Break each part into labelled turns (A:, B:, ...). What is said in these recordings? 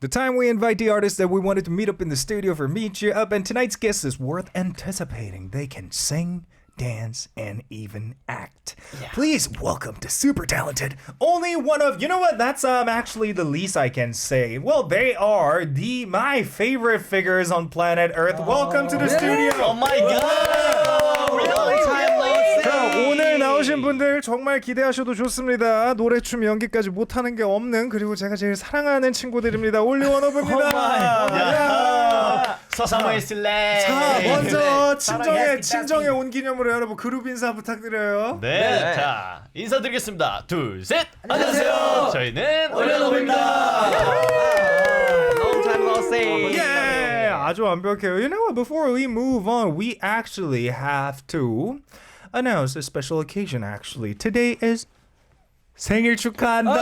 A: the time we invite the artists that we wanted to meet up in the studio for Meet You Up, and tonight's guest is worth anticipating. They can sing, dance, and even act. Yeah. Please welcome the super talented OnlyOneOf. You know what? That's actually the least I can say. Well, they are my favorite figures on planet Earth. Welcome to the studio.
B: Oh my god. Really?
A: 자, 오늘 나오신 분들 정말 기대하셔도 좋습니다. 노래, 춤, 연기까지 못하는 게 없는, 그리고 제가 제일 사랑하는 친구들입니다. 온리원오브입니다.
B: 서사모의 슬레이.
A: 자, 먼저 친정에 온 기념으로 여러분 그룹 인사 부탁드려요.
B: 네, 자 인사드리겠습니다. 둘, 셋. 안녕하세요. 저희는 온리원오브입니다. Long time no see.
A: Yeah, 아주 완벽해요. You know what? Before we move on, we actually have to announce a special occasion. Actually, today is 생일 축하한다.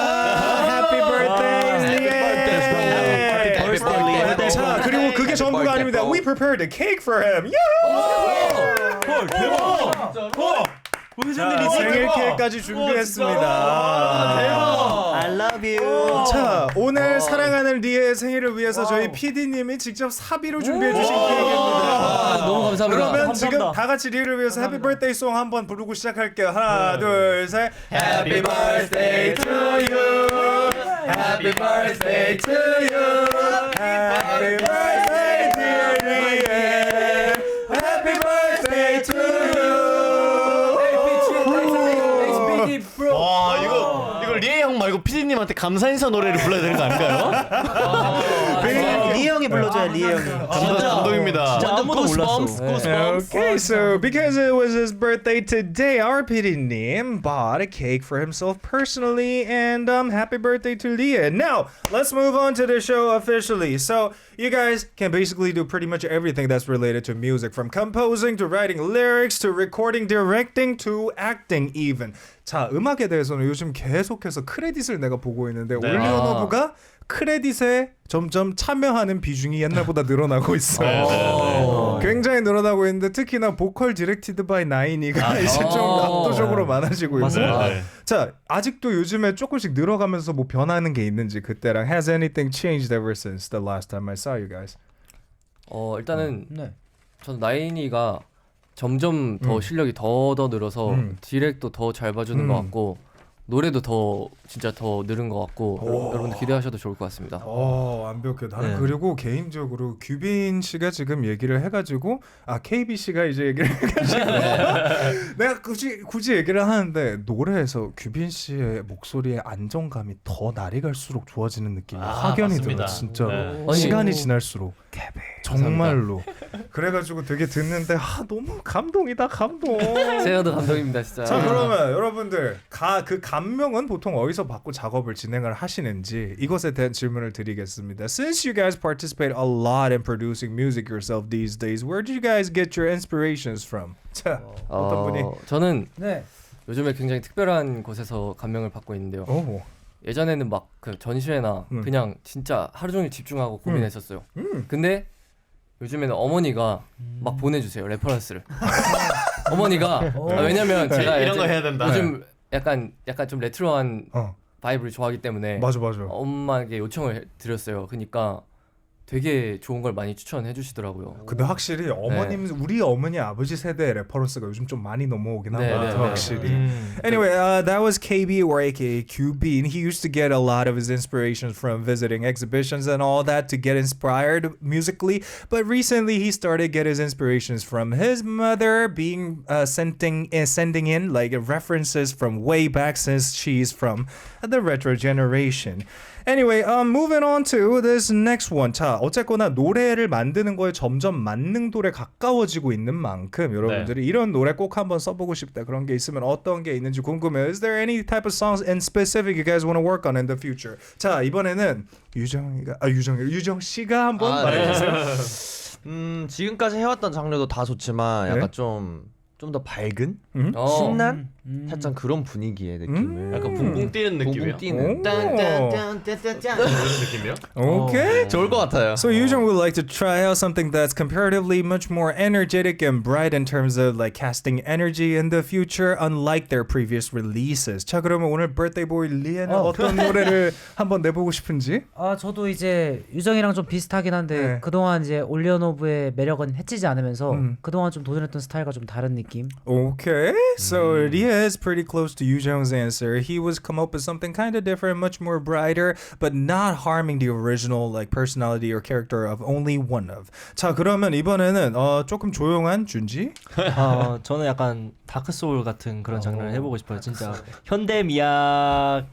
A: Happy birthday, Liam. 자, 그리고 그게 전부가 아닙니다. We prepared a cake for him. 대박. 자, 생일 케이크까지 준비했습니다.
B: 대박. I love you.
A: 자, 오늘 사랑하는 리의 생일을 위해서 저희 PD님이 직접 사비로 준비해 주신 케이크입니다.
C: 너무 감사합니다.
A: 그러면
C: 감사합니다.
A: 지금 다 같이 리를 위해서 해피 birthday 송 한번 부르고 시작할게요. 하나, 둘, 셋. Happy birthday to you. Happy birthday to you. Happy birthday dear Liam. Happy birthday to you.
B: 와, 이거 리에 형 말고 피디님한테 감사 인사 노래를 불러야 되는 거 아닌가요?
D: 리에 형이 불러줘요. 리에 형이.
B: 감동입니다.
C: 진짜 아무도 몰랐어.
A: Okay, so because it was his birthday today, our PD님 bought a cake for himself personally, and happy birthday to Leah. Now, let's move on to the show officially. So, you guys can basically do pretty much everything that's related to music, from composing to writing lyrics to recording, directing to acting even. 자, 음악에 대해서는 요즘 계속해서 크레딧을 내가 보고 있는데 온리원오브가 크레딧에 점점 참여하는 비중이 옛날보다 늘어나고 있어요. 굉장히 늘어나고 있는데 특히나 보컬 디렉티드 바이 나인이가 이제 좀 압도적으로 많아지고 있고. 자, 아직도 요즘에 조금씩 늘어가면서 뭐 변하는 게 있는지 그때랑 has anything changed ever since the last time I saw you guys?
C: 일단은 저는 나인이가 점점 더 실력이 더 늘어서 디렉도 더 잘 봐주는 것 같고 노래도 진짜 더 늘은 것 같고 여러분들 기대하셔도 좋을 것 같습니다.
A: 완벽해. 나는 그리고 개인적으로 규빈 씨가 지금 얘기를 해가지고 KB 씨가 이제 얘기를 해가지고 내가 굳이 얘기를 하는데 노래에서 규빈 씨의 목소리의 안정감이 더 날이 갈수록 좋아지는 느낌이 확연히 들어. 진짜로 시간이 지날수록 정말로. 그래가지고 되게 듣는데 너무 감동이다. 감동.
C: 제가도 감동입니다 진짜.
A: 자, 그러면 여러분들 그 감명은 보통 어디서 받고 작업을 진행을 하시는지 이것에 대한 질문을 드리겠습니다. Since you guys participate a lot in producing music yourself these days, where do you guys get your inspirations from? 자, 어떤 분이?
C: 저는 요즘에 굉장히 특별한 곳에서 감명을 받고 있는데요. 예전에는 막 그 전시회나 그냥 진짜 하루 종일 집중하고 고민했었어요. 근데 요즘에는 어머니가 막 보내주세요 레퍼런스를. 어머니가 왜냐면 제가
B: 이런 거 해야 된다.
C: 요즘 약간 좀 레트로한 바이브를 좋아하기 때문에
A: 맞아.
C: 엄마에게 요청을 드렸어요. 그러니까 되게 좋은 걸 많이 추천해 주시더라고요.
A: 근데 확실히 우리 어머니 아버지 세대의 레퍼런스가 요즘 좀 많이 넘어오긴 한 것 같아요. 확실히. Anyway, that was KB or aka Cubin. He used to get a lot of his inspirations from visiting exhibitions and all that to get inspired musically. But recently he started get his inspirations from his mother being sending in like references from way back since she's from the retro generation. Anyway, moving on to this next one. 자, 어쨌거나 노래를 만드는 거에 점점 만능도에 가까워지고 있는 만큼 여러분들이 이런 노래 꼭 한번 써보고 싶다 그런 게 있으면 어떤 게 있는지 궁금해요. Is there any type of songs in specific you guys want to work on in the future? 자, 이번에는 유정 씨가 한번 말해주세요.
D: 지금까지 해왔던 장르도 다 좋지만 약간 좀
B: 좀 더 밝은
C: 어.
B: 신난 살짝 그런 분위기의 느낌을
E: 약간 붕붕 뛰는 느낌이에요.
B: 붕붕 뛰는
E: 짠짠짠짠짠 이런 느낌이요?
A: Okay.
B: 좋을 것 같아요.
A: So Yujin would like to try out something that's comparatively much more energetic and bright in terms of like casting energy in the future, unlike their previous releases. 자, 그러면 오늘 birthday boy 리에는 어떤 노래를 한번 내보고 싶은지?
D: 아 저도 이제 유정이랑 좀 비슷하긴 한데
A: 네.
D: 그동안 이제 온리원오브의 매력은 해치지 않으면서 그동안 좀 도전했던 스타일과 좀 다른 느낌.
A: Okay, so Ria is pretty close to Yu Jung's answer. He was come up with something kind of different, much more brighter, but not harming the original like personality or character of OnlyOneOf. 자, 그러면 이번에는 조금 조용한 준지.
F: 저는 약간 다크 소울 같은 그런 장르를 해보고 싶어요. 진짜 현대 미학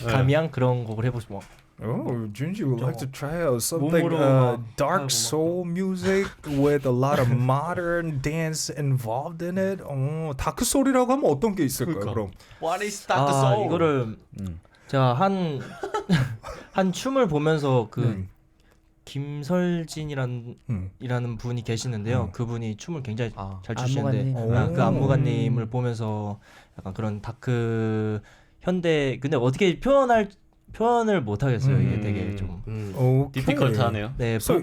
F: 감양 그런 곡을 해보고 싶어.
A: Oh, Junji would like to try out something dark soul music with a lot of modern dance involved in it. 다크 소울이라고 하면 어떤 게 있을까요? 그럼
E: What is Dark Soul?
F: 이거를 제가 한 춤을 보면서 김설진이라는 분이 계시는데요. 그분이 춤을 굉장히 잘 추시는데 그 안무가님을 보면서 약간 그런 다크 현대 근데 어떻게 표현을 못 하겠어요. 이게 되게 좀
E: 디피컬트하네요.
F: 네.
A: So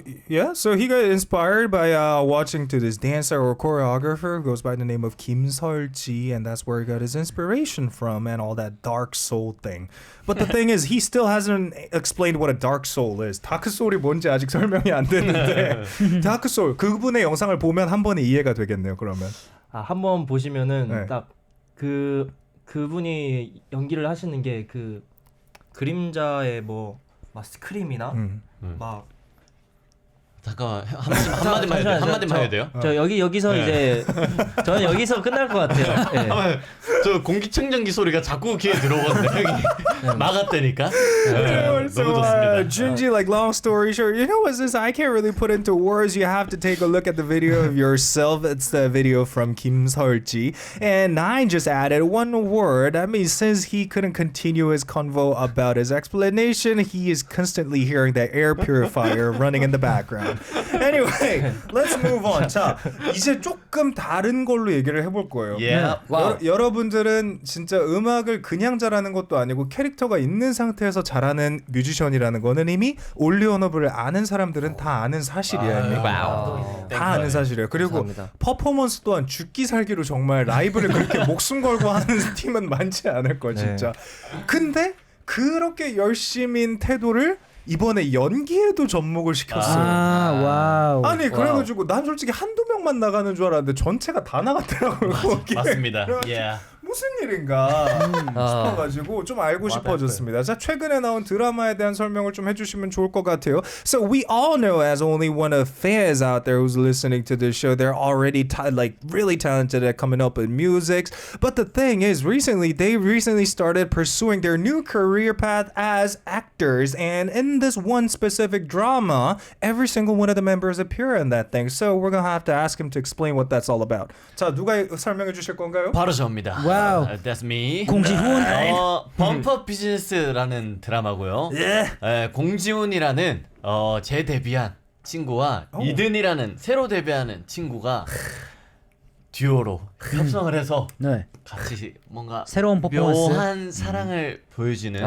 A: so he got inspired by watching to this dancer or choreographer who goes by the name of Kim Seol-ji, and that's where he got his inspiration from and all that dark soul thing. But the thing is, he still hasn't explained what a dark soul is. 다크 소울이 뭔지 아직 설명이 안 됐는데 다크 소울 그분의 영상을 보면 한 번에 이해가 되겠네요. 그러면
F: 한번 보시면은
A: 네.
F: 딱 그분이 연기를 하시는 게 그림자의 막 스크림이나 막
E: 잠깐만 한마디만 해도 돼요?
F: 저 여기서 이제 저는 여기서 끝날 것 같아요. 네.
E: 저 공기청정기 소리가 자꾸 귀에 들어오거든요. 형이 막았다니까. 너무 좋습니다.
A: Junji, like long story short, you know what's this? I can't really put into words. You have to take a look at the video of yourself. It's the video from Kim Seol-ji. And I just added one word. I mean, since he couldn't continue his convo about his explanation, he is constantly hearing the air purifier running in the background. Anyway, let's move on. 자, 이제 조금 다른 걸로 얘기를 해볼 거예요.
E: Yeah.
A: 여러분들은 진짜 음악을 그냥 잘하는 것도 아니고 캐릭터가 있는 상태에서 잘하는 뮤지션이라는 거는 이미 온리원오브를 아는 사람들은 다 아는 사실이에요. 다 아는 사실이에요. 그리고
C: 감사합니다.
A: 퍼포먼스 또한 죽기 살기로 정말 라이브를 그렇게 목숨 걸고 하는 팀은 많지 않을 거 진짜. 근데 그렇게 열심인 태도를 이번에 연기에도 접목을 시켰어요.
D: 와우.
A: 아니 그래가지고 난 솔직히 한두 명만 나가는 줄 알았는데 전체가 다 나갔더라고요. 거기에.
E: 맞습니다.
A: 그래가지고
E: Yeah.
A: 무슨 일인가 싶어가지고 좀 알고 싶어졌습니다. 자, 최근에 나온 드라마에 대한 설명을 좀 해주시면 좋을 것 같아요. So we all know, as only one of fans out there who's listening to this show, they're already like really talented at coming up with music. But the thing is, they recently started pursuing their new career path as actors, and in this one specific drama, every single one of the members appear in that thing. So we're gonna have to ask him to explain what that's all about. 자, 누가 설명해 주실 건가요?
E: 바로 저입니다.
D: 와우.
E: That's me.
D: 공지훈.
E: 범퍼 비즈니스라는 드라마고요. 공지훈이라는 제 데뷔한 친구와 이든이라는 새로 데뷔하는 친구가 듀오로 협성을 해서
D: 네.
E: 같이 뭔가
D: 새로운 퍼포먼스.
E: 묘한 사랑을 보여주는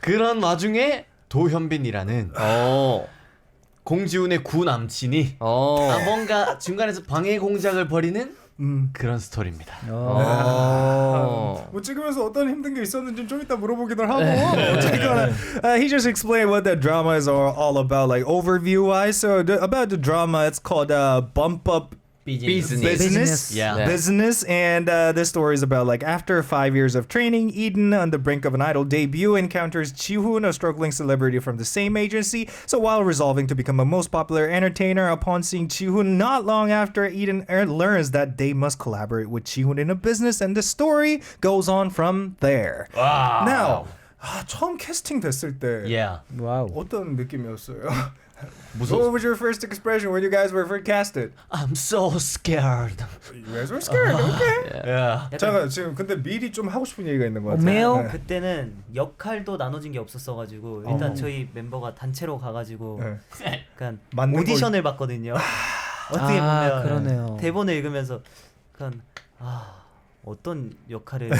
E: 그런 와중에 도현빈이라는 공지훈의 구 남친이 뭔가 중간에서 방해 공작을 벌이는 그런 스토리입니다.
A: 뭐 찍으면서 어떤 힘든 게 있었는지 좀 이따 물어보기도 하고. 어쨌거나, he just explained what the drama is all about, like overview wise. So about the drama, it's called Bump Up Business.
E: Yeah.
A: Business, and this story is about like after 5 years of training, Eden, on the brink of an idol debut, encounters Jihoon, a struggling celebrity from the same agency. So while resolving to become a most popular entertainer, upon seeing Jihoon not long after, Eden learns that they must collaborate with Jihoon in a business, and the story goes on from there.
E: Wow.
A: Now, 처음 캐스팅 됐을 때
E: Yeah.
D: 와우.
A: 어떤 느낌이었어요? What was your first expression when you guys were first casted?
E: I'm so scared.
A: You guys were scared. Okay.
E: Yeah.
A: 잠깐 지금 근데 미리 좀 하고 싶은 얘기가 있는 것 같아요.
D: 매우
A: 네.
G: 그때는 역할도 나눠진 게 없었어가지고 일단 저희 멤버가 단체로 가가지고 약간
A: 맞는
G: 오디션을 봤거든요. 어떻게 보면
D: 그러네요.
G: 대본을 읽으면서 약간 어떤 역할을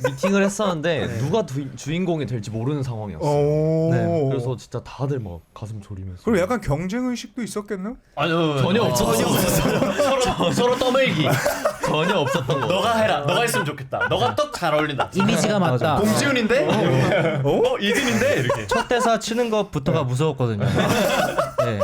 B: 미팅을 했었는데 누가 주인공이 될지 모르는 상황이었어요. 네, 그래서 진짜 다들 막 가슴 졸이면서.
A: 그럼 약간 경쟁 의식도 있었겠네요?
E: 아니요
B: 전혀 없었어요.
E: 서로 떠밀기.
B: 전혀 없었던 거.
E: 너가 해라. 너가 했으면 좋겠다. 너가 딱 잘 어울린다.
D: 이미지가 맞다.
E: 공지훈인데? 이든인데? 이렇게.
F: 첫 대사 치는 것부터가 무서웠거든요. 네.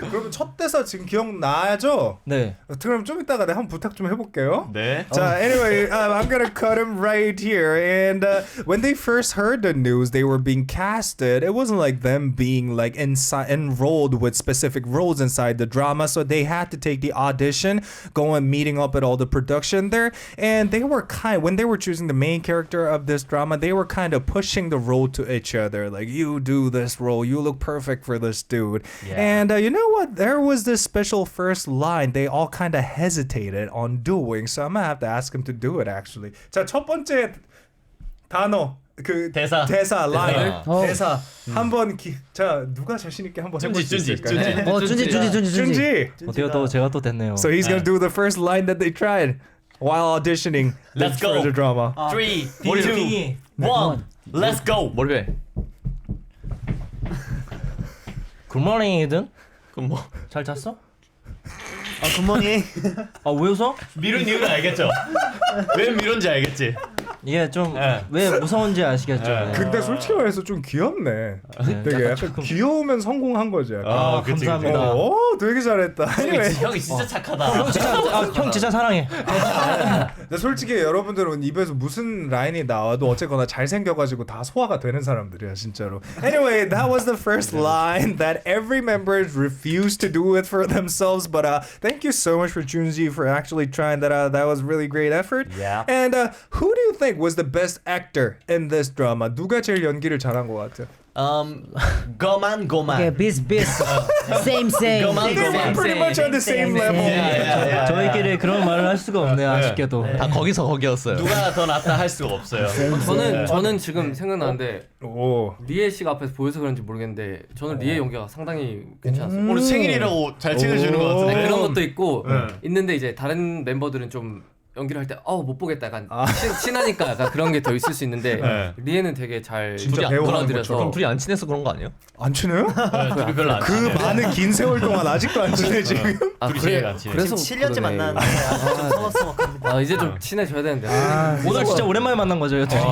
A: 그러면 첫 대사 지금 기억나죠?
F: 네.
A: 그럼 좀 이따가 내가 한번 부탁 좀 해볼게요.
E: 네.
A: 자, anyway, I'm gonna cut him right here. And when they first heard the news, they were being casted. It wasn't like them being like enrolled with specific roles inside the drama, so they had to take the audition, go and meeting up at all the production there, and they were when they were choosing the main character of this drama, they were kind of pushing the role to each other. Like, you do this role, you look perfect for this dude. And you know what? There was this special first line they all kind of hesitated on doing, so I'm gonna have to ask him to do it actually. 자, 첫 번째 단어 그
E: 대사
A: 라인 대사 한번 자 누가 자신 있게 한번 해볼 수 있을까요? 준지.
F: 어때요? 또 제가 또 됐네요.
A: So he's gonna do the first line that they tried while auditioning
E: Let's
A: for
E: go.
A: the drama.
E: 3, 2, 1, let's go.
B: 머리를.
F: 굿모닝 이든.
B: 그럼 뭐?
F: 잘 잤어?
G: 굿모닝.
F: 왜 웃어?
E: 미룬 이유는 알겠죠? 왜 미룬지 알겠지?
F: 이게 좀 왜 무서운지 아시겠죠?
A: 근데 솔직히 말해서 좀 귀엽네. 되게 약간 귀여우면 성공한 거지. 약간.
E: 그치,
F: 감사합니다.
A: 되게 잘했다.
E: 형이 진짜 착하다.
F: 형 진짜 사랑해.
A: 근데 솔직히 여러분들은 입에서 무슨 라인이 나와도 어쨌거나 잘생겨가지고 다 소화가 되는 사람들이야 진짜로. Anyway, that was the first line that every member refused to do it for themselves. But thank you so much for Junji for actually trying that out. That was really great effort.
E: Yeah.
A: And who do you think was the best actor in this drama? 누가 제일 연기를 잘한 것 같아?
E: 거만.
D: Okay, bis. Same.
A: They're pretty much on the same level.
F: 저희끼리 그런 말을 할 수가 없네요. 아쉽게도.
B: 다 거기서 거기였어요.
E: 누가 더 낫다 할 수가 없어요.
C: 저는 지금 생각나는데
A: 오.
C: 리에 씨가 앞에서 보여서 그런지 모르겠는데 저는 리에 연기가 상당히 괜찮았어요.
E: 오늘 생일이라고 잘 챙겨주는 것 같은데.
C: 네, 그런 것도 있고 있는데 이제 다른 멤버들은 좀 연기를 할 때 못 보겠다 약간 친하니까 약간 그런 게 더 있을 수 있는데 리에는 되게 잘
A: 진짜 배우하는
C: 끌어들여서
B: 그럼 둘이 안 친해서 그런 거 아니에요?
A: 안 친해요?
E: 둘이 별로 안
A: 그
E: 친해요.
A: 많은 긴 세월 동안 아직도 안 친해 지금?
E: 둘이 제일 안 친해요.
C: 그래서
G: 7년째
C: 그러네.
G: 만났는데 좀 서먹서먹합니다.
C: 이제 좀 친해져야 되는데
F: 오늘 진짜 오랜만에 만난 거죠, 둘이.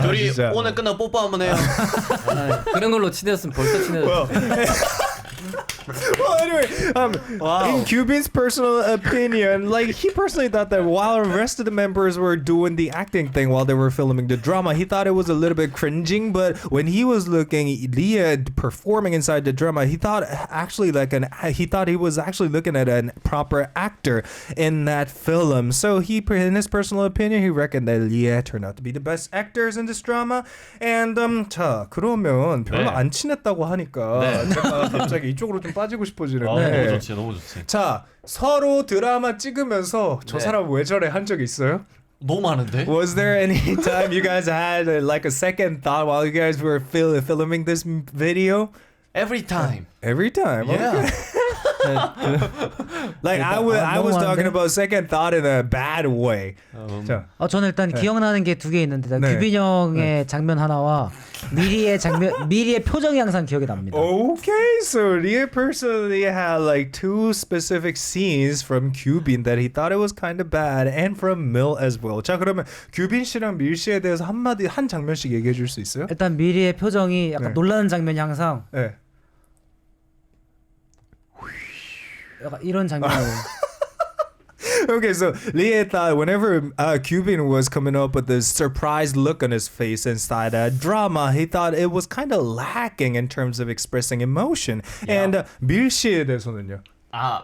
E: 둘이
A: 진짜.
E: 오늘 끝나고 뽀뽀 한번 해요.
C: 그런 걸로 친해졌으면 벌써 친해졌어.
A: Well, anyway, in Cuban's personal opinion, like he personally thought that while the rest of the members were doing the acting thing while they were filming the drama, he thought it was a little bit cringing. But when he was looking Leah performing inside the drama, he thought he was actually looking at a proper actor in that film. So in his personal opinion, he reckoned that Leah turned out to be the best actors in this drama. And 자 그러면 별로 안 친했다고 하니까 제가 갑자기 이쪽으로 좀 빠지고 싶어지는데.
E: 너무 좋지.
A: 자 서로 드라마 찍으면서 저 사람 왜 저래 한 적 있어요?
E: 너무 많은데?
A: Was there any time you guys had like a second thought while you guys were filming this video?
E: Every time.
A: Every time.
E: Yeah.
A: Like I was talking about second thought in a bad way. 자,
D: 저는 일단 기억나는 게 두 개 있는데
A: 네.
D: 규빈 형의 장면 하나와 미리의 표정이 항상 기억에 납니다.
A: Okay, so Ria personally had like two specific scenes from Kyubin that he thought it was kind of bad, and from Mil as well. 자, 그러면 규빈 씨랑 밀 씨에 대해서 한 장면씩 얘기해 줄 수 있어요?
D: 일단 미리의 표정이 약간
A: 네.
D: 놀라는 장면이 항상
A: 네.
D: 약간 이런 장면을
A: Okay, so Lia thought whenever Cuban was coming up with this surprised look on his face inside a drama, he thought it was kind of lacking in terms of expressing emotion. And 밀 씨에 대해서는요?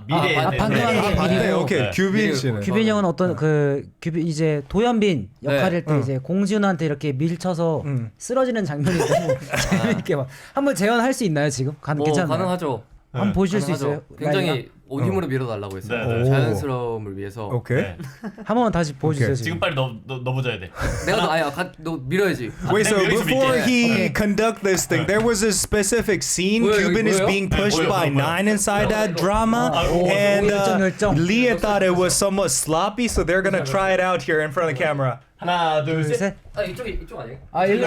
E: 미래에
D: 방금 한 게 미리고
A: 오케이, 규빈 씨는.
D: 규빈 형은 어떤 규빈 이제 도현빈 역할일 때 이제 공지훈한테 이렇게 밀쳐서 쓰러지는 장면이 너무 재밌게 막 한번 재현할 수 있나요 지금? 괜찮나요?
C: 가능하죠.
D: 한번 보실 수
C: 가능하죠.
D: 있어요?
C: 굉장히 온 힘으로 밀어달라고 했어요.
E: 네, 네.
C: 자연스러움을 위해서.
A: 오케이.
D: 한 번만 다시 보여주세요.
E: 지금 빨리 넣어줘야 돼.
C: 내가 너 밀어야지.
A: Wait, so
E: 여기서
A: before
E: 밀게.
A: he conduct this thing, there was a specific scene.
C: 뭐야,
A: Cuban is
C: 뭐예요?
A: being pushed
E: 뭐예요,
A: by
E: 뭐예요?
A: Nine inside that drama, and
D: 열정.
A: Leah thought it was somewhat sloppy, so they're gonna try it out here in front of the camera.
E: 하나, 둘, 셋.
D: 셋.
C: 아 이쪽 아니에요?
D: 아 일로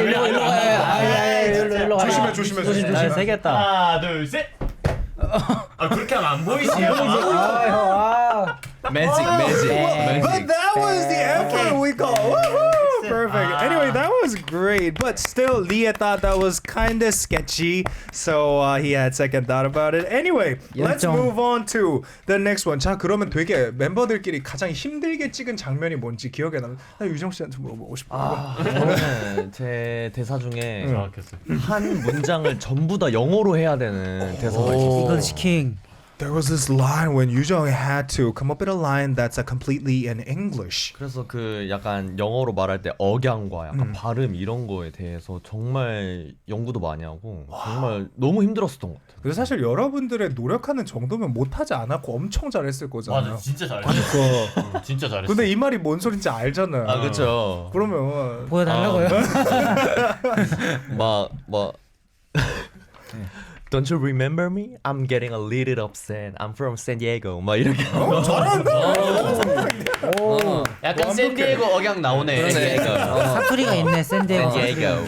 A: 조심해, 조심해, 조심해.
F: 잘 세겠다.
E: 하나, 둘, 셋. 그렇게 하면 안 보이지.
B: 매직 매직.
A: But that was the effort we call. Woohoo! Perfect. Anyway, that was great. But still, Leah thought that was kind of sketchy. So he had second thought about it. Anyway, let's
D: 열정.
A: move on to the next one. 자, 그러면 되게 멤버들끼리 가장 힘들게 찍은 장면이 뭔지 기억에 남는. 나 유정 씨한테 물어보고 싶어.
B: 저는 제 대사 중에
E: 정확했어요.
B: 한 문장을 전부 다 영어로 해야 되는 대사가 있었어요.
D: 이건 시킹.
A: There was this line when Yoo-jung had to come up with a line that's completely in English.
B: 그래서 그 약간 영어로 말할 때 억양과 약간 발음 이런 거에 대해서 정말 연구도 많이 하고 정말 너무 힘들었었던 것 같아요.
A: 그래서 사실 여러분들의 노력하는 정도면 못하지 않았고 엄청 잘했을 거잖아요.
E: 맞아, 진짜 잘했어.
A: 그러니까.
E: 진짜 잘했어.
A: 근데 이 말이 뭔 소린지 알잖아요.
B: 아 그렇죠.
A: 그러면
D: 보여달라고요?
B: 막 Don't you remember me? I'm getting a little upset. I'm from San Diego. 막 이렇게.
E: 약간 샌디에고 억양 나오네.
D: 사투리가 있네 샌디에고.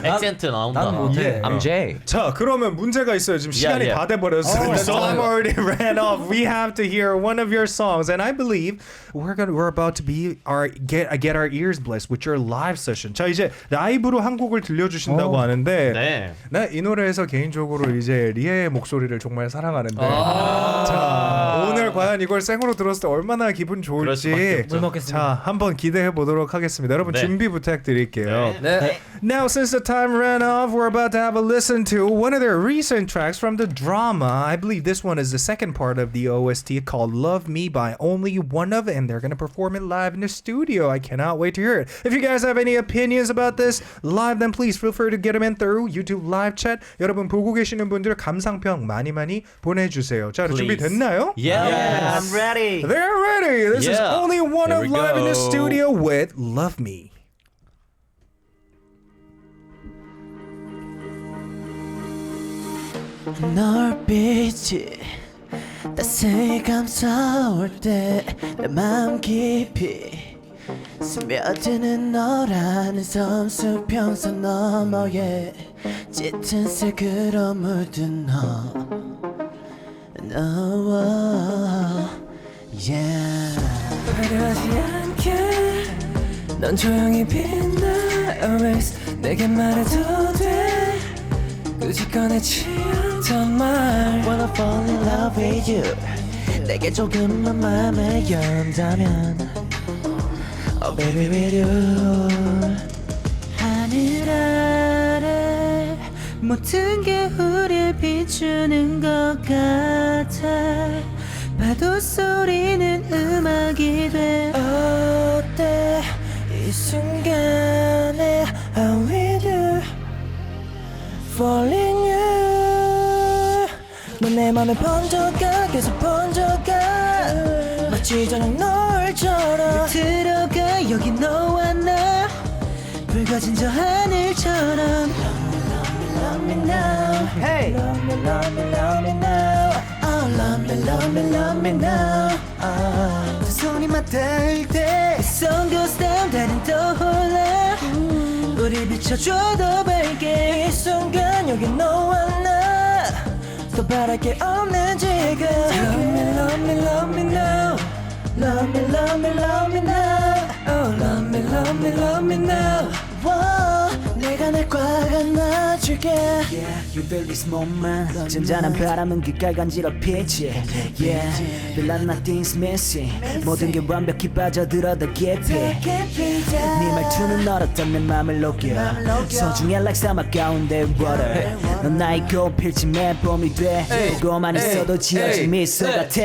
E: 액센트 나온다.
F: 난 못해.
B: I'm Jay.
A: 자, 그러면 문제가 있어요. 지금 시간이
E: yeah.
A: 다 돼버렸어요. The
E: 벌써?
A: time already ran off. We have to hear one of your songs, and I believe we're about to get our ears blessed with your live session. 자, 이제 라이브로 한 곡을 들려주신다고 하는데,
E: 네.
A: 나 이 노래에서 개인적으로 이제 리에의 목소리를 정말 사랑하는데, 자, 오늘 과연 이걸 생으로 들었을 때 얼마나 기분 좋을지,
D: 물 먹겠습니다.
A: 자, 한번 기대해 보도록 하겠습니다. 여러분
E: 네.
A: 준비 부탁드릴게요.
C: 네.
A: Now, since the time ran off, we're about to have a listen to one of their recent tracks from the drama. I believe this one is the second part of the OST called Love Me by OnlyOneOf, and they're going to perform it live in the studio. I cannot wait to hear it. If you guys have any opinions about this live, then please feel free to get them in through YouTube live chat. 여러분 보고 계시는 분들 감상평 많이 보내주세요. 자, 준비됐나요?
E: Yeah.
G: I'm ready.
A: They're ready. This is
E: Yeah.
A: OnlyOneOf
B: Here we
A: live in the
B: go.
A: studio with Love Me.
H: 널빛이 따스히 감싸올 때 내 마음 깊이 스며드는 너라는 섬수평선 너머에 짙은 색으로 물든 너와 yeah. 화려하지 않게 넌 조용히 빛나 always 내게 말해도 돼 굳이 꺼내지 않던 말 Wanna fall in love with you 내게 조금만 맘을 연다면 Oh baby with you 하늘 아래 모든 게 우릴 비추는 것 같아 파도 소리는 음악이 돼 어때 이 순간에 I'm with you Falling you 넌 내 맘에 번져가 계속 번져가 마치 저녁 노을처럼 들어가 여기 너와 나 붉어진 저 하늘처럼 Love me now Hey Love me love me love me now Oh love me love me love me now 두 손이 맞닿을 때 The sun goes down 달은 떠올라 우리 비춰줘 더 밝게 이 순간 여기 너와 나 더 바랄 게 없는 지금 Love me love me love me now Love me love me love me now Oh love me love me love me now Whoa, 내가 날 꽉 안아줄게 Yeah, you feel this moment 잔잔한 바람은 귓가에 간지럽히지 Yeah, feel like nothing's missing 모든 게 완벽히 빠져들어 더 깊이 네 말투는 얼었던 내 맘을 녹여 소중해 like 사막 가운데 water 넌 나의 꽃필침의 봄이 돼 보고만 있어도 지어진 미소 같아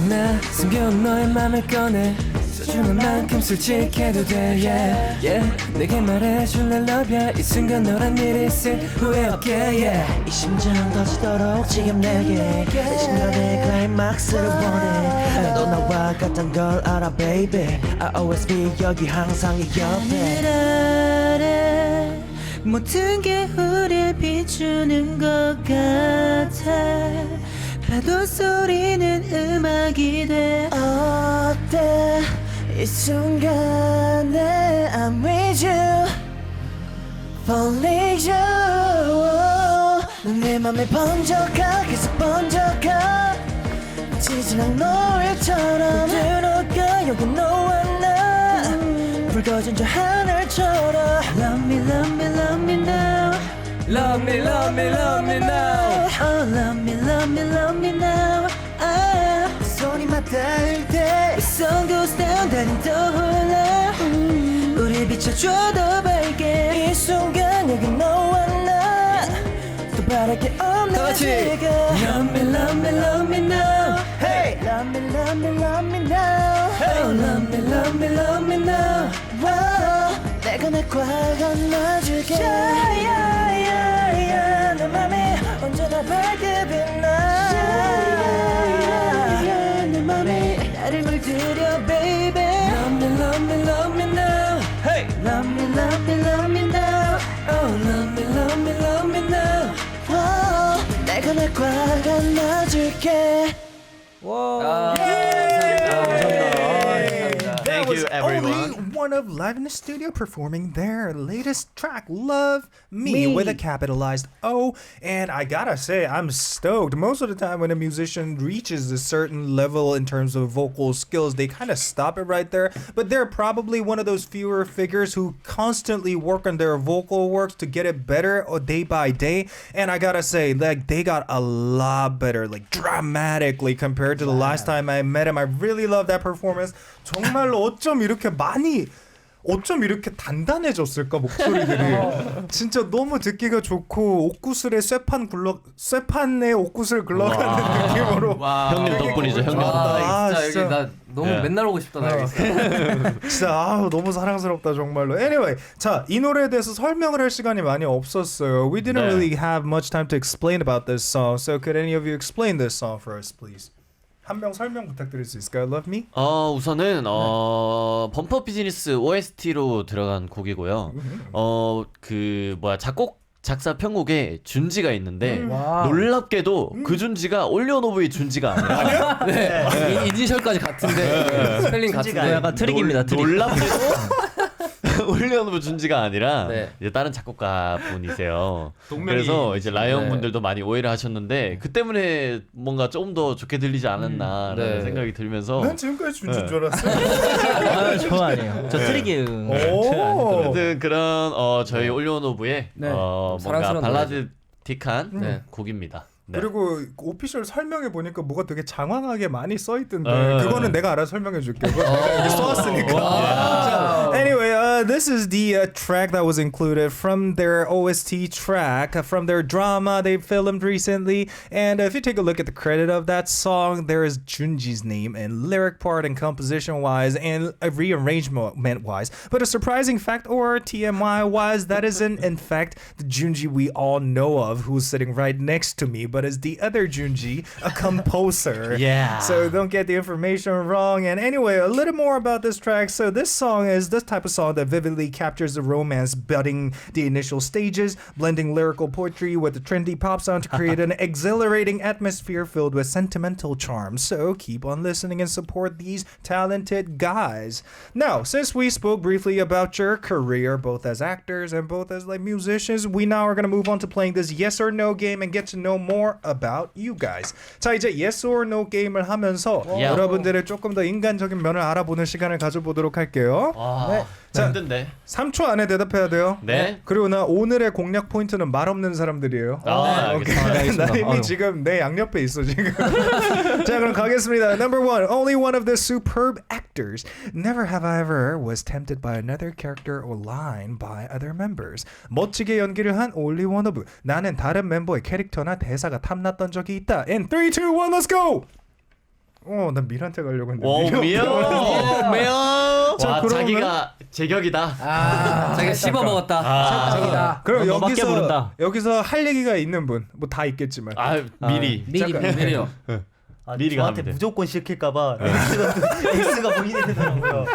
H: 나 숨겨온 너의 맘을 꺼내 써주는 만큼 솔직해도 돼 yeah, yeah. 내게 말해줄래 love ya 이 순간 너란 일이 있을 후회 없게 yeah. 이 심장 터지도록 지금 내게 내 심장의 클라이막스를 원해 너 나와 같은 걸 알아 baby I always be 여기 항상 이 옆에 알아 모든 게 우릴 비추는 것 같아 파도 소리는 음악이 돼 어때 이 순간에 I'm with you Only you 넌 내 맘에 번져가 계속 번져가 지지랑 노을처럼 들어가 여기 너와 나 불 꺼진 저 하늘처럼 Love me love me love me now Love me love me love me now Oh love me love me love me now ah. 소리만 닿을 때 The sun goes down 달이 떠올라 우리 비춰줘 더 밝게 이 순간 여기 너와 나 또 바랄 게 없는 지금 Love me love me love me now Hey Love me love me love me now Hey oh, love me love me love me now wow. 내가 날 과감해줄게 yeah, yeah, yeah, yeah. 내 맘이 언제나 밝게 빛나 yeah, yeah, yeah. 내 맘이 나를 물들여 baby Love me love me love me now Hey Love me love me love me now Oh love me love me love me now wow. 내가 날 과감해줄게
D: 와.
A: That was
E: everyone.
A: OnlyOneOf live in the studio performing their latest track, Love Me, with a capitalized O. And I gotta say, I'm stoked. Most of the time when a musician reaches a certain level in terms of vocal skills, they kind of stop it right there. But they're probably one of those fewer figures who constantly work on their vocal works to get it better day by day. And I gotta say, like, they got a lot better, like dramatically compared to the last time I met him. I really love that performance. 정말로 어쩜 이렇게 단단해졌을까 목소리들이 진짜 너무 듣기가 좋고 옷구슬에 쇠판에 옷구슬 굴러가는 느낌으로
E: 형님 덕분이죠 형님
C: 진짜 여기 나 너무 맨날 오고 싶다 나 여기
A: 진짜 너무 사랑스럽다 정말로. Anyway, 자, 이 노래에 대해서 설명을 할 시간이 많이 없었어요. We didn't really have much time to explain about this song. So could any of you explain this song for us, please? 한 명 설명 부탁드릴 수 있을까요? Love Me?
E: 우선은 범퍼 비즈니스 OST로 들어간 곡이고요. 작곡 작사 편곡에 준지가 있는데 놀랍게도 그 준지가 온리원오브의 준지가 아니라
C: 네. 이니셜까지 같은데 스펠링 같은데
F: 약간 트릭입니다. 트릭.
E: 놀랍게도 온리원오브 준지가 아니라
C: 네.
E: 이제 다른 작곡가 분이세요. 그래서 이제 라이언 분들도 많이 오해를 하셨는데 그 때문에 뭔가 조금 더 좋게 들리지 않았나라는 생각이 들면서
A: 난 지금까지 준지인 줄 알았어.
F: 저 아니에요. 저 트릭이에요.
E: 아무튼 그런 저희 온리원오브의 뭔가 발라드틱한 곡입니다. 네.
A: 그리고 오피셜 설명해 보니까 뭐가 되게 장황하게 많이 써 있던데 그거는 내가 알아서 설명해 줄게. 그거 내가 여기 써왔으니까. Anyway, this is the track that was included from their OST track from their drama they filmed recently. And if you take a look at the credit of that song, there is Junji's name and lyric part and composition wise and rearrangement wise. But a surprising fact or TMI wise, that isn't in fact the Junji we all know of who's sitting right next to me, but is the other Junji, a composer.
E: Yeah.
A: So don't get the information wrong. And anyway, a little more about this track. So this song is this type of song that vividly captures the romance budding the initial stages, blending lyrical poetry with the trendy pop sound to create an exhilarating atmosphere filled with sentimental charm. So keep on listening and support these talented guys. Now, since we spoke briefly about your career, both as actors and both as like musicians, we now are going to move on to playing this yes or no game and get to know more about you guys. 자, 이제 yes or no 게임을 하면서 여러분들의 조금 더 인간적인 면을 알아보는 시간을 가져보도록 할게요.
E: 네.
A: 자,
E: 힘든데.
A: 3초 안에 대답해야 돼요.
E: 네.
A: 그리고 나 오늘의 공략 포인트는 말 없는 사람들이에요.
E: 알겠습니다.
A: 나 이미 지금 내 양옆에 있어 지금. 자, 그럼 가겠습니다. Number one, only one of the superb actors. Never have I ever was tempted by another character or line by other members. 멋지게 연기를 한 온리원오브. 나는 다른 멤버의 캐릭터나 대사가 탐났던 적이 있다. In 3, 2, 1, let's go. 난 밀한테 가려고 했는데.
E: 오 매워. 자,
A: 그러면-
E: 자기가 제격이다.
C: 자기가 씹어 먹었다.
D: 자기다.
A: 그럼
F: 너밖에 모른다.
A: 여기서 할 얘기가 있는 분, 뭐 다 있겠지만.
E: 미리.
C: 미리요.
E: 미리가
G: 저한테
E: 하면 돼.
G: 무조건 시킬까봐 X가 보이게 되더라고요.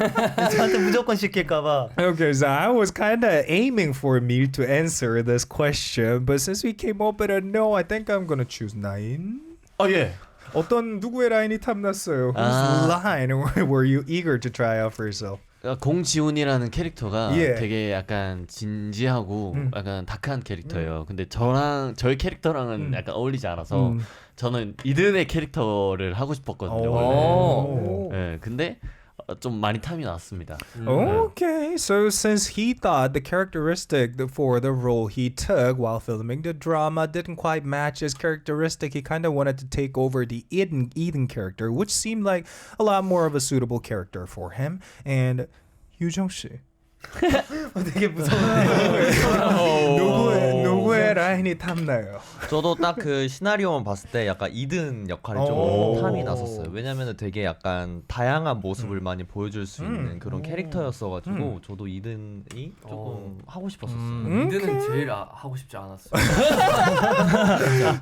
G: 저한테 무조건 시킬까봐.
A: Okay, so I was kind of aiming for me to answer this question, but since we came up with a no, I think I'm gonna choose 9.
E: 예.
A: 어떤 누구의 라인이 탐났어요? Whose line were you eager to try out for yourself?
E: 공지훈이라는 캐릭터가
A: 예.
E: 되게 약간 진지하고 약간 다크한 캐릭터예요. 근데 저의 캐릭터랑은 약간 어울리지 않아서 저는 이든의 캐릭터를 하고 싶었거든요. 원래. 네, 근데 좀 많이 탐이 났습니다.
A: Okay, so since he thought the characteristic for the role he took while filming the drama didn't quite match his characteristic, he kind of wanted to take over the Eden character, which seemed like a lot more of a suitable character for him. And 유정 씨,
G: 되게 무서운데.
A: 누구의 라인이 탐나요?
B: 저도 딱 그 시나리오만 봤을 때 약간 이든 역할이 좀 탐이 났었어요. 왜냐면은 되게 약간 다양한 모습을 많이 보여줄 수 있는 그런 캐릭터였어가지고 저도 이든이 조금 하고 싶었었어요.
C: 이든은 제일 하고 싶지 않았어요.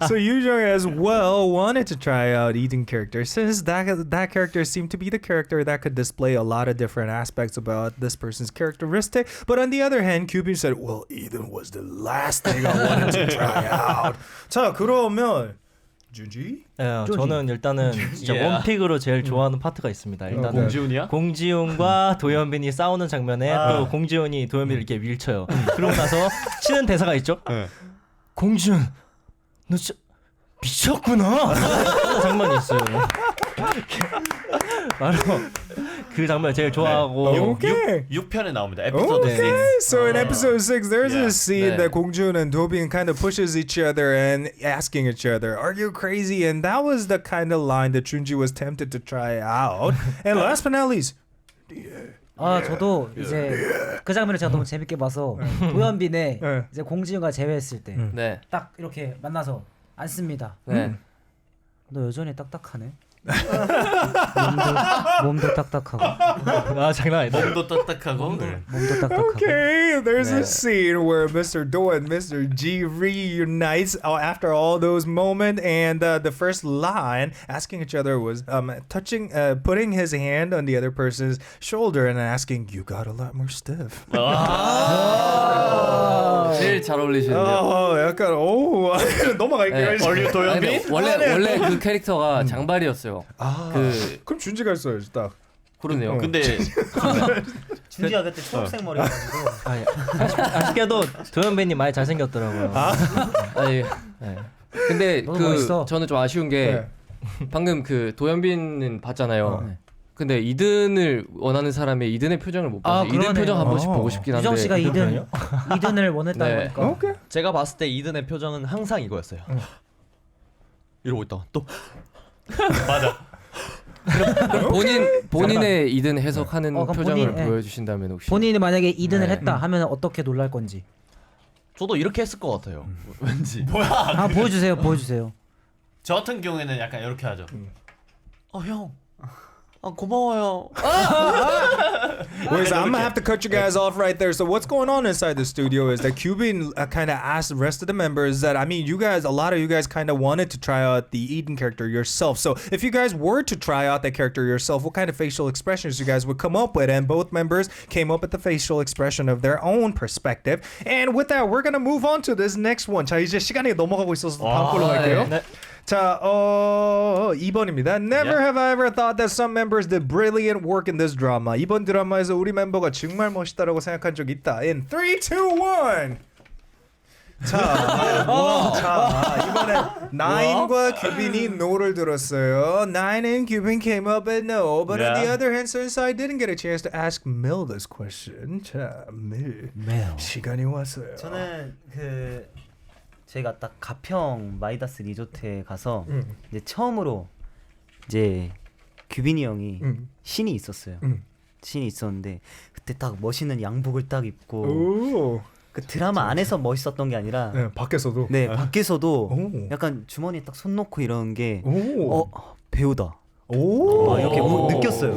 A: So Yoo-jung as well wanted to try out Eden character since that character seemed to be the character that could display a lot of different aspects about this person's characteristic. But on the other hand, Kyubin said, "Well, Eden was the last thing I wanted to try out." 자, 그러면 준지?
F: 저는 일단은 진짜 원픽으로 제일 좋아하는 파트가 있습니다. 일단은
E: 공지훈이야?
F: 공지훈과 도현빈이 싸우는 장면에 또 공지훈이 도현빈을 이렇게 밀쳐요. 그러고 나서 치는 대사가 있죠. 공지훈, 너 진짜 미쳤구나. 장면이 있어요. 바로 그 장면 제일 좋아하고
A: Okay.
E: 6편에 나옵니다. 에피소드 6.
A: Okay, so in episode 6, there's a scene that Gongjun and Dobin kind of pushes each other and asking each other, "Are you crazy?" And that was the kind of line that Junji was tempted to try out. And last but not least,
D: 저도 이제 그 장면을 제가 너무 재밌게 봐서 도현빈의 이제 공지훈과 재회했을 때 딱 이렇게 만나서 앉습니다. 너 여전히 딱딱하네. 몸도 딱딱하고.
F: 장난 아니다.
E: 몸도 딱딱하고.
D: 몸도 딱딱하고.
A: okay, there's a scene where Mr. Do and Mr. G reunites after all those moments, and the first line asking each other was putting his hand on the other person's shoulder and asking, "You got a lot more stiff."
C: 제일 잘 어울리시는데요.
A: 약간 넘어갈게요.
C: 도현빈? 원래 그 캐릭터가 장발이었어요.
A: 그럼 준지가 있어야지 딱.
C: 그러네요.
E: 근데
G: 준지가 그때 초록색 머리여가지고.
F: 아쉽게도 도현빈이 많이 잘생겼더라고요.
C: 근데
D: 멋있어.
C: 저는 좀 아쉬운 게 방금 그 도현빈은 봤잖아요. 근데 이든을 원하는 사람의 이든의 표정을 못 봐서 이든 표정 한 번씩 보고 싶긴 한데.
D: 유정 씨가 이든을 원했다는 거니까.
B: 제가 봤을 때 이든의 표정은 항상 이거였어요. 이러고 있다가 또
E: 맞아.
C: 본인의 이든 해석하는 표정을 보여주신다면 혹시
D: 본인이 만약에 이든을 했다 하면 어떻게 놀랄 건지.
B: 저도 이렇게 했을 것 같아요. 왠지.
D: 보여주세요.
E: 저 같은 경우에는 약간 이렇게 하죠. 형. 고마워요.
A: Wait, so I'm gonna have to cut you guys off right there. So what's going on inside the studio is that Cuban kind of asked the rest of the members that, I mean, a lot of you guys kind of wanted to try out the Eden character yourself. So if you guys were to try out that character yourself, what kind of facial expressions you guys would come up with? And both members came up with the facial expression of their own perspective. And with that, we're gonna move on to this next one. 자, 이제 시간이 넘어가고 있어서 다음 걸로 갈게요. 자, 2번입니다. Never have I ever thought that some members did brilliant work in this drama. 이번 드라마에서 우리 멤버가 정말 멋있다라고 생각한 적이 있다. In 3, 2, 1. 자, 이번엔 9과 규빈이 no를 들었어요. 9 and Cuban came up with no. But on the other hand, since I didn't get a chance to ask Mel this question, 자, Mel. 시간이 왔어요.
G: 저는 제가 딱 가평 마이다스 리조트에 가서 이제 처음으로 이제 규빈이 형이 신이 있었어요. 신이 있었는데 그때 딱 멋있는 양복을 딱 입고 그 드라마 안에서 멋있었던 게 아니라
A: 밖에서도
G: 밖에서도 약간 주머니에 딱 손 놓고 이런 게 배우다. 오, 이렇게 느꼈어요.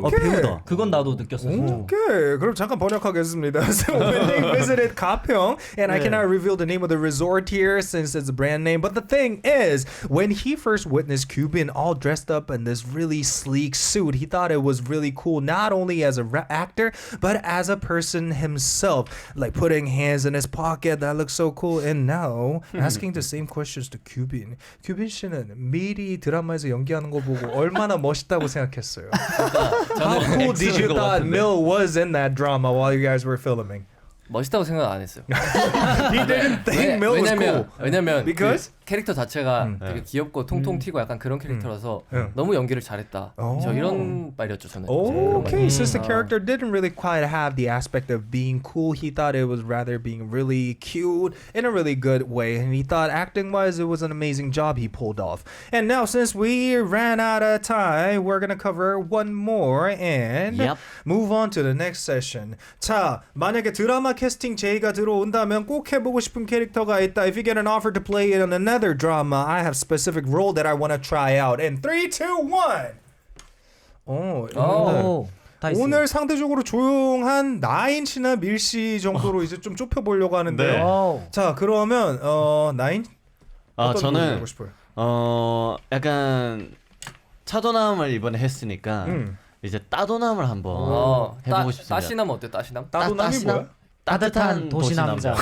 G: 배우다.
F: 그건 나도 느꼈어요.
A: 오케이. 그럼 잠깐 번역하겠습니다. So when they visited 가평, and I cannot reveal the name of the resort here since it's a brand name, but the thing is, when he first witnessed Cuban all dressed up in this really sleek suit, he thought it was really cool, not only as a actor, but as a person himself, like putting hands in his pocket. That looks so cool. And now asking the same questions to Cuban. Cuban 씨는 미리 드라마에서 연기하는 거 보고 얼마나 멋있다고 생각했어요. How cool did you thought Mill was in that drama while you guys were filming?
C: 멋있다고 생각 안 했어요.
A: He didn't think Mill was cool.
C: 왜냐면
A: Because?
C: 그 캐릭터 자체가 되게 귀엽고 통통 튀고 약간 그런 캐릭터라서 너무 연기를 잘했다. 저 이런 말이었죠 저는.
A: Okay, since the character didn't really quite have the aspect of being cool, he thought it was rather being really cute in a really good way, and he thought acting-wise it was an amazing job he pulled off. And now since we ran out of time, we're gonna cover one more and move on to the next session. 자, 만약에 드라마 캐스팅 제의가 들어온다면 꼭 해보고 싶은 캐릭터가 있다. If you get an offer to play in another drama, I have specific role that I want to try out. In 3, 2, 1. 오늘 상대적으로 조용한 나인씨나 밀씨 정도로 이제 좀 좁혀보려고 하는데요. 자, 그러면 나인?
E: 저는 약간 차도남을 이번에 했으니까 이제 따도남을 한번 해보고 싶습니다.
C: 따시남 어때? 따시남?
A: 따도남이 뭐야?
G: 따뜻한 도시남자.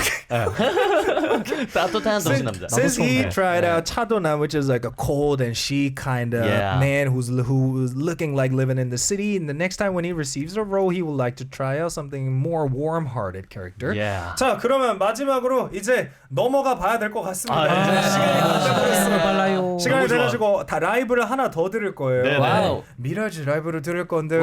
E: 따뜻한 도시남자.
A: Since he tried out 차도남, which is like a cold and chic kind of man who's looking like living in the city, and the next time when he receives a role, he would like to try out something more warm-hearted character. 자, 그러면 마지막으로 이제 넘어가 봐야 될 것 같습니다. 시간이 돼가지고 다 라이브를 하나 더 들을 거예요. 미라지 라이브를 들을 건데.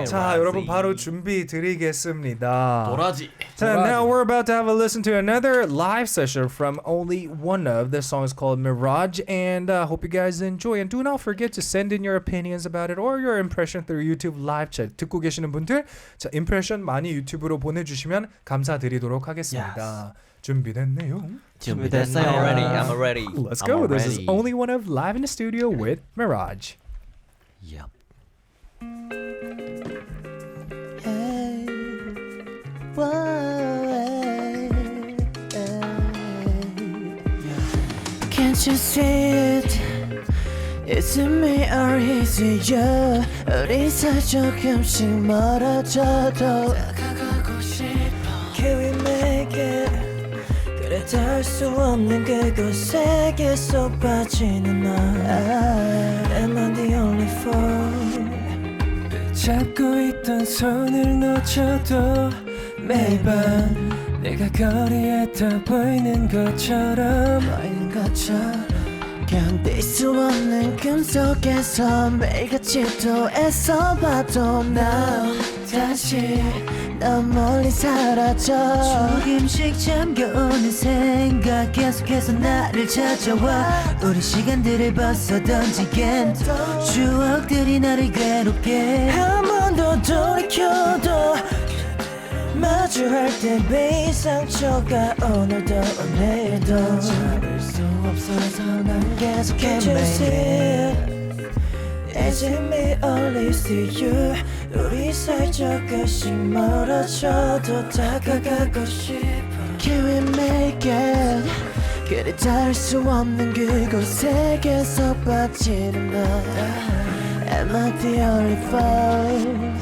A: 자, 여러분 바로 준비 드리겠습니다.
E: 도라지.
A: So now we're about to have a listen to another live session from OnlyOneOf. This song is called Mirage, and hope you guys enjoy. And do not forget to send in your opinions about it or your impression through YouTube live chat. 듣고 계시는 분들, 자, impression 많이 유튜브로 보내주시면 감사드리도록 하겠습니다. 준비됐네요.
B: 준비됐어요. I'm ready.
A: Let's go. This is OnlyOneOf live in the studio with Mirage.
E: Yep.
H: Can't you see it? Isn't me or is it you? 어디서 조금씩 멀어져도 다가가고 싶어. Can we make it? 그래 닿을 수 없는 그곳에 계속 빠지는 너. Am I the only fool? 잡고 있던 손을 놓쳐도 매일 밤 내가 거리에 떠 보이는 것처럼 견딜 수 없는 꿈속에서 매일같이 또 애써봐도 나 다시 넌 멀리 사라져. 조금씩 잠겨오는 생각 계속해서 나를 찾아와. 우리 시간들을 벗어 던지겐 추억들이 나를 괴롭게. 한 번 더 돌이켜도 마주할 때 상처가 오늘도 내일도 잡을 수 없어서 난 계속해 매일. Is it me or is it you? 우리 사이 조금씩 멀어져도 다가가고 싶어. Can we make it? 그래 닿을 수 없는 그곳에 계속 빠지는 너. Am I the only fool?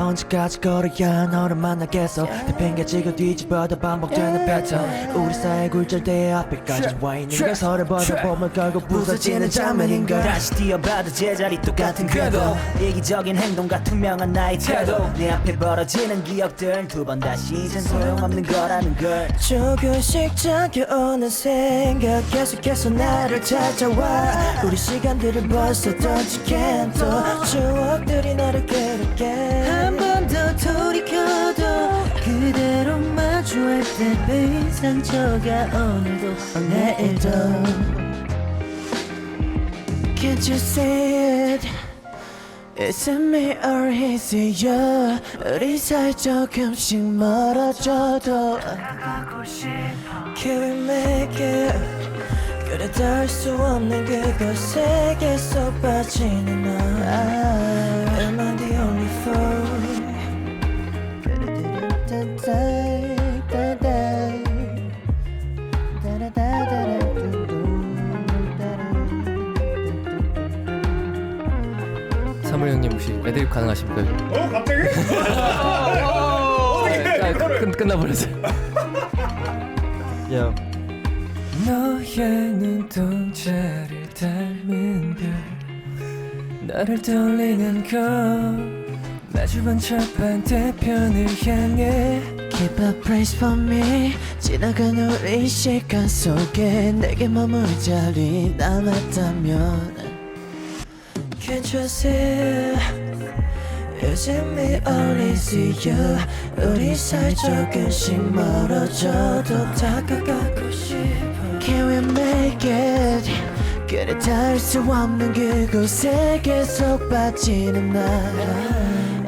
H: 언제까지 걸어야 너를 만나겠어. 내팽개치고 뒤집어도 반복되는 패턴. 우리 사이 굴절대 앞에까지 와있는 걸 서로 보면 결국 부서지는 장면인걸. 다시 뛰어봐도 제자리 똑같은 궤도. 이기적인 행동과 투명한 나의 태도. 내 앞에 벌어지는 기억들 두 번 다시 이젠 소용없는 거라는 걸. 조금씩 잠겨오는 생각 계속해서 나를 찾아와. 우리 시간들을 벌써 던지겐 또 추억들이 나를 괴롭게. 한 번 더 돌이켜도 그대로 마주할 때 상처가 오늘도 내일도. Can't you see it? Is it me or is it you? 우리 사이 조금씩 멀어져도 Can we make it? 그래 닿을 수 없는 그곳에 계속 빠지는 너 Am I the only fool
C: 사물 형님 혹시 애드립 가능하십니까?
A: 갑자기?
C: 끝나버렸어요.
F: 야.
H: 너의 눈동자를 닮은 별 나를 떠올리는 건 마주본 첫 반대편을 향해 Keep a place for me 지나간 우리 시간 속에 내게 머물 자리 남았다면 Can't you see 요즘 we only see you 우리 사이 조금씩 멀어져도 다가가고 싶어 Can we make it 그래 닿을 수 없는 그곳에 계속 빠지는 나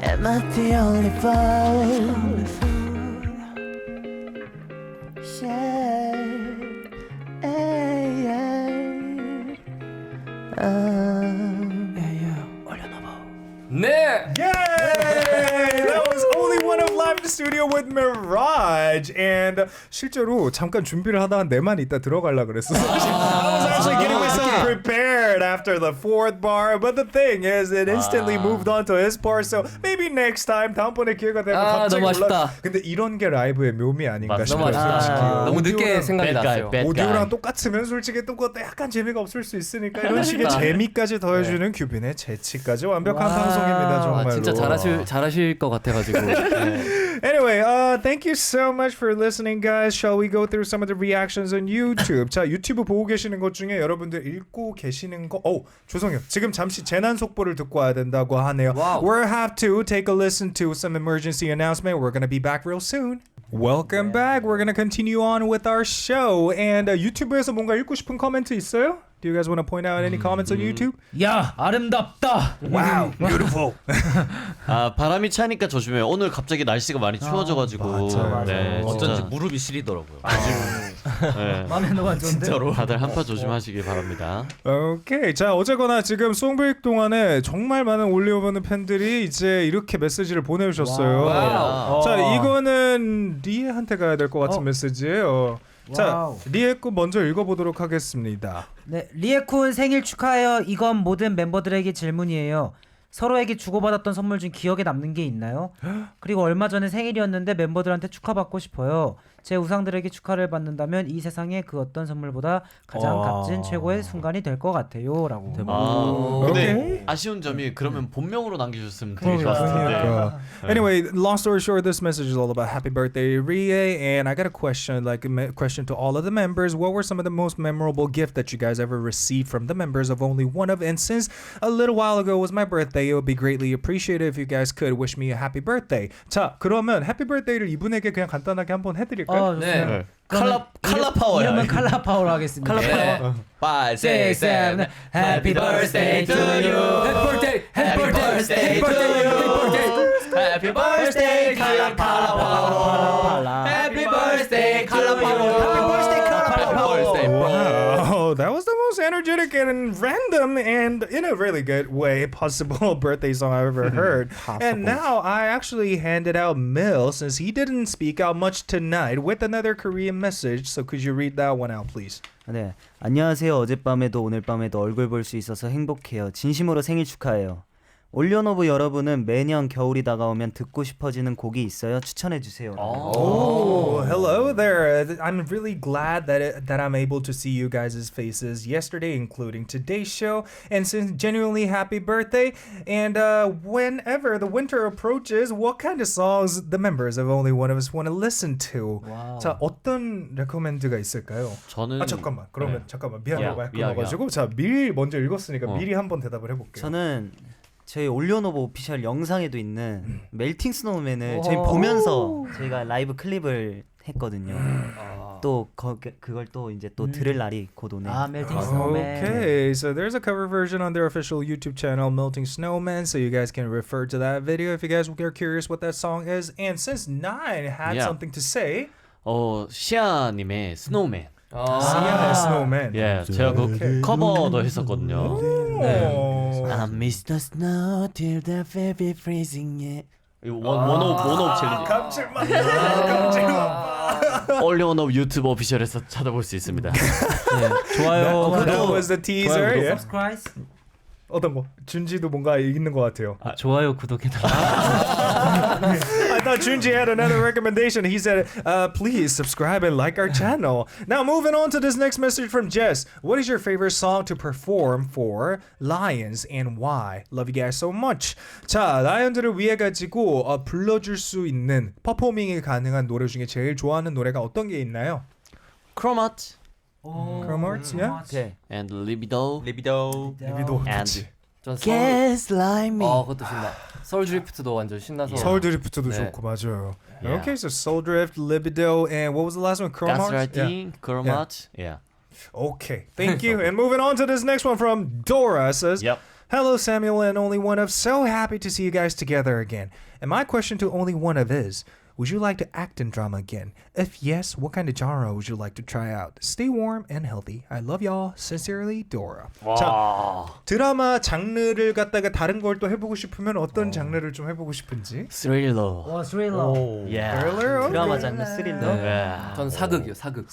H: Am I the only fool
C: 네.
A: Yay! That was OnlyOneOf live in the studio with Mirage. And 실제로 잠깐 준비를 하다가 내만 이따 들어가려 그랬어. I was actually getting myself prepared after the fourth bar, but the thing is, it instantly moved on to his part. So maybe next time 다음번에 기회가 되면 갑자기
C: 너무 아쉽다.
A: 근데 이런 게 라이브의 묘미 아닌가 싶어요.
C: 너무 아쉽다. 너무 늦게 생각이 났어요.
A: 오디오랑 똑같으면 솔직히 또 그것도 약간 재미가 없을 수 있으니까 이런 식의 재미까지 더해주는 큐빈의 재치까지 완벽한 방송입니다. 정말로.
C: 진짜 잘하실 것 같아가지고.
A: Anyway, thank you so much for listening, guys. Shall we go through some of the reactions on YouTube? 자, 유튜브 보고 계시는 것 중에 여러분들 읽고 계시는 거. 죄송해요. 지금 잠시 재난 속보를 듣고 와야 된다고 하네요. We'll have to take a listen to some emergency announcement. We're gonna be back real soon. Welcome back. We're gonna continue on with our show. And 유튜브에서 뭔가 읽고 싶은 코멘트 있어요? Do you guys want to point out any comments on YouTube?
D: 야, 아름답다.
A: Wow, beautiful.
E: 아, 바람이 차니까 조심해요. 오늘 갑자기 날씨가 많이 추워져가지고
A: 맞아.
E: 네,
B: 어쩐지
E: 진짜.
B: 무릎이 시리더라고요.
E: 네.
D: 마음에 너무 안 좋은데.
B: 진짜로.
E: 다들 한파 조심하시길 바랍니다.
A: 오케이. 자, 어쨌거나 지금 송브레이크 동안에 정말 많은 올리오버는 팬들이 이제 이렇게 메시지를 보내주셨어요.
B: 와우.
A: 자, 이거는 리에한테 가야 될 것 같은 메시지예요. 자, 리에 거 먼저 읽어보도록 하겠습니다.
D: 네, 리에쿤 생일 축하해요. 이건 모든 멤버들에게 질문이에요. 서로에게 주고받았던 선물 중 기억에 남는 게 있나요? 그리고 얼마 전에 생일이었는데 멤버들한테 축하받고 싶어요. 제 우상들에게 축하를 받는다면 이 세상의 그 어떤 선물보다 가장 값진 최고의 순간이 될 것 같아요. 라고.
E: 근데 아쉬운 점이 그러면 본명으로 남겨주셨으면 되게 좋았을 텐데.
A: Anyway, long story short, this message is all about happy birthday, Rie, and I got a question, question to all of the members. What were some of the most memorable gifts that you guys ever received from the members of OnlyOneOf? And since a little while ago was my birthday, it would be greatly appreciated if you guys could wish me a happy birthday. 자, 그러면 해피 birthday를 이분에게 그냥 간단하게 한번 해드릴까요?
C: 네.
E: 칼라 파워야.
D: 이러면 칼라 파워로 하겠습니다.
C: 칼라 파워.
B: 5, 6, 7
D: Happy birthday to you.
C: Happy birthday to you.
B: Happy birthday 칼라 파워. Happy birthday 칼라 파워. Happy birthday 칼라 파워.
A: Wow, that was the most energetic and random and in a really good way possible birthday song I've ever heard. And now I actually handed out Mill since he didn't speak out much tonight with another Korean message. So could you read that one out, please?
G: 네, 안녕하세요. 어젯밤에도 오늘 밤에도 얼굴 볼 수 있어서 행복해요. 진심으로 생일 축하해요. 온리원오브 여러분은 매년 겨울이 다가오면 듣고 싶어지는 곡이 있어요? 추천해 주세요.
A: Oh, hello there. I'm really glad that I'm able to see you guys' faces yesterday, including today's show. And since genuinely happy birthday. And whenever the winter approaches, what kind of songs the members of OnlyOneOf want to listen to? 자, 어떤 레코멘드가 있을까요?
E: 저는
A: 잠깐만. 그러면 잠깐만. 미안해요. 말
E: 미안.
A: 끊어가지고. 자, 미리 먼저 읽었으니까 미리 한번 대답을 해볼게요.
G: 저는 저희 올리원오브 오피셜 영상에도 있는 멜팅 스노우맨을 저희 보면서 저희가 라이브 클립을 했거든요. 또 그걸 또 이제 또 들을 날이 곧 오네.
D: Melting Snowman.
A: Okay, so there's a cover version on their official YouTube channel, Melting Snowman, so you guys can refer to that video if you guys are curious what that song is. And since Nine had something to say,
E: 시아님의 스노우맨.
A: Sia Snowman.
E: 예, 제가 그 커버도 했었거든요.
H: I miss the snow till the baby freezing. Yeah.
E: 원오브 챌린지.
A: 감칠맛.
E: 온리원오브 유튜브 오피셜에서 찾아볼 수 있습니다.
F: 좋아요.
A: That was the teaser. Yeah.
D: Subscribe.
A: 어떤 거? 준지도 뭔가 있는 것 같아요.
F: 좋아요 구독해달라.
A: I thought Junji had another recommendation. He said, please subscribe and like our channel. Now moving on to this next message from Jess. What is your favorite song to perform for Lions and why? Love you guys so much. 자, 라이언들을 위해 가지고 불러줄 수 있는 퍼포밍이 가능한 노래 중에 제일 좋아하는 노래가 어떤 게 있나요?
E: 크로마트
A: Chrome Hearts, yeah?
G: 오케이.
E: and 리비도
B: 리비도.
A: 리비도
E: and
A: 좋지.
C: 전 서울,
H: Gaslight me.
C: 그것도 신나. 서울 드리프트도 완전 신나서.
A: 서울 드리프트도
C: 네.
A: 좋고 맞아요.
E: Yeah.
A: Okay, so Soul Drift, Libido, and what was the last one? Chrome Hearts?
E: 가스라이팅 크로마트. Yeah.
A: Okay, thank you. And moving on to this next one from Dora says,
E: Yep.
A: Hello, Samuel and OnlyOneOf. So happy to see you guys together again. And my question to OnlyOneOf is, would you like to act in drama again? If yes, what kind of genre would you like to try out? Stay warm and healthy. I love y'all. Sincerely, Dora. 자, 드라마 장르를 갖다가 다른 걸 또 해보고 싶으면 어떤 장르를 좀 해보고 싶은지?
E: 스릴러.
D: 스릴러.
E: Yeah.
A: Thriller?
G: 드라마 장르 스릴러.
E: Yeah.
C: 전 사극이요, 사극.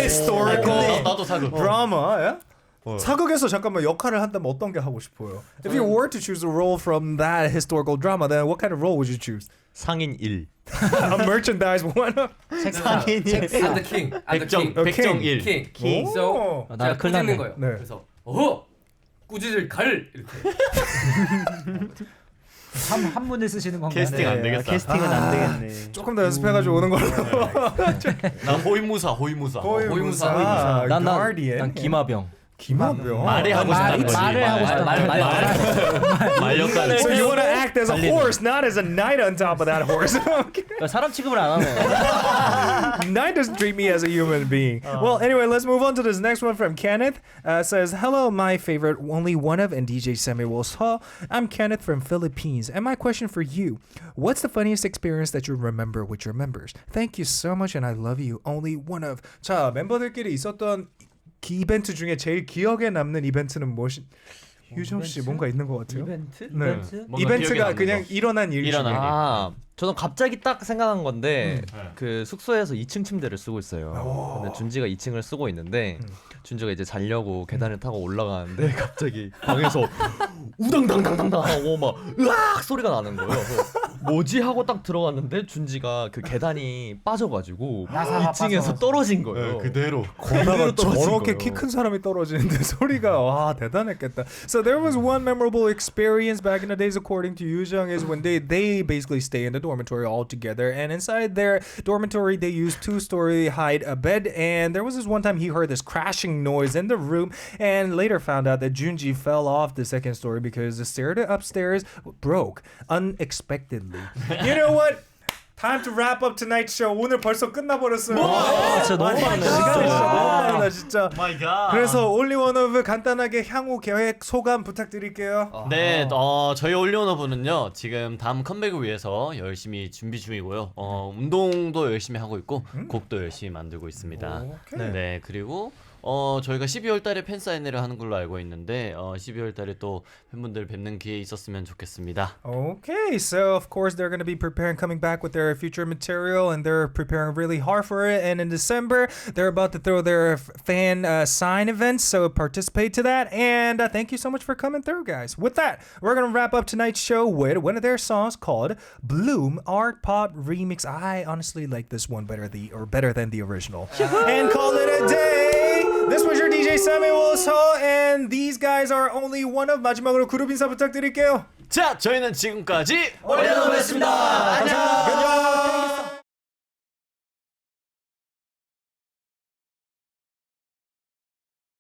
A: Historical
E: 나도 사극.
A: drama. Yeah? 사극에서 잠깐만 역할을 한다면 어떤 게 하고 싶어요? If you were to choose a role from that historical drama, then what kind of role would you choose?
B: 상인 1.
A: A merchandise one?
G: 상인이.
C: I'm the king. I'm the king.
E: 백정 1.
C: king. So
A: 오.
C: 제가
F: 큰일
C: 꾸짖는
F: 났네.
C: 거예요.
A: 네.
C: 그래서 꾸짖을 갈 이렇게.
D: 한문을 쓰시는 건가요?
E: 캐스팅 안 되겠다.
G: 캐스팅은 안 되겠네.
A: 조금 더 연습해가지고 오는 걸로.
E: 나 호위무사.
A: 호위무사.
F: 난
A: Guardian.
F: 김하병.
A: 김하병.
E: 말이 하고 싶다는 거지.
D: 말을 하고 싶다.
E: 말 역할.
A: So you want to act as a horse, not as a knight on top of that horse. Okay.
F: 사람 취급을 안 하네.
A: Knight doesn't treat me as a human being. Well, anyway, let's move on to this next one from Kenneth. Says, hello, my favorite OnlyOneOf and DJ Samuel Saw. I'm Kenneth from Philippines. And my question for you, what's the funniest experience that you remember with your members? Thank you so much and I love you, OnlyOneOf. 자, 멤버들끼리 있었던 이벤트 중에 제일 기억에 남는 이벤트는 무엇이? 유정 씨 뭔가 있는 것 같아요.
D: 이벤트?
A: 네.
D: 이벤트?
A: 이벤트가 그냥 일어난 일 중에.
B: 저는 갑자기 딱 생각한 건데 그 숙소에서 2층 침대를 쓰고 있어요. 근데 준지가 2층을 쓰고 있는데 준지가 이제 자려고 계단을 타고 올라가는데 갑자기 방에서 우당당당당당 하고 막 으악 소리가 나는 거예요. 그래서 뭐지 하고 딱 들어갔는데 준지가 그 계단이 빠져가지고 2층에서 떨어진 거예요.
E: 그대로.
A: 거다가 저렇게
B: 거예요.
A: 키 큰 사람이 떨어지는데 소리가 와 대단했겠다. So there was one memorable experience back in the days, according to Yoojung, is when they basically stay in the dormitory all together, and inside their dormitory they use 2-story hide a bed, and there was this one time he heard this crashing noise in the room, and later found out that Junji fell off the second story because the stair upstairs broke unexpectedly. You know what? Time to wrap up tonight's show. 오늘 벌써 끝나버렸어요.
F: 진짜 너무 많네.
A: 시간이 진짜.
E: My God.
A: 그래서 온리원오브 간단하게 향후 계획 소감 부탁드릴게요.
E: 네, 저희 온리원오브는요 지금 다음 컴백을 위해서 열심히 준비 중이고요. 운동도 열심히 하고 있고 곡도 열심히 만들고 있습니다. 네, 그리고 저희가 12월 달에 팬 사인회를 하는 걸로 알고 있는데 12월 달에 또 팬분들 뵙는 기회 있었으면 좋겠습니다.
A: Okay, so of course they're going to be preparing, coming back with their future material, and they're preparing really hard for it. And in December, they're about to throw their fan sign events, so participate to that. And thank you so much for coming through, guys. With that, we're going to wrap up tonight's show with one of their songs called Bloom Art Pop Remix. I honestly like this one better than the original. And call it a day. This was your DJ Samuel So, and these guys are OnlyOneOf. 마지막으로 그룹 인사 부탁드릴게요.
E: 자, 저희는 지금까지
F: 온리원오브였습니다.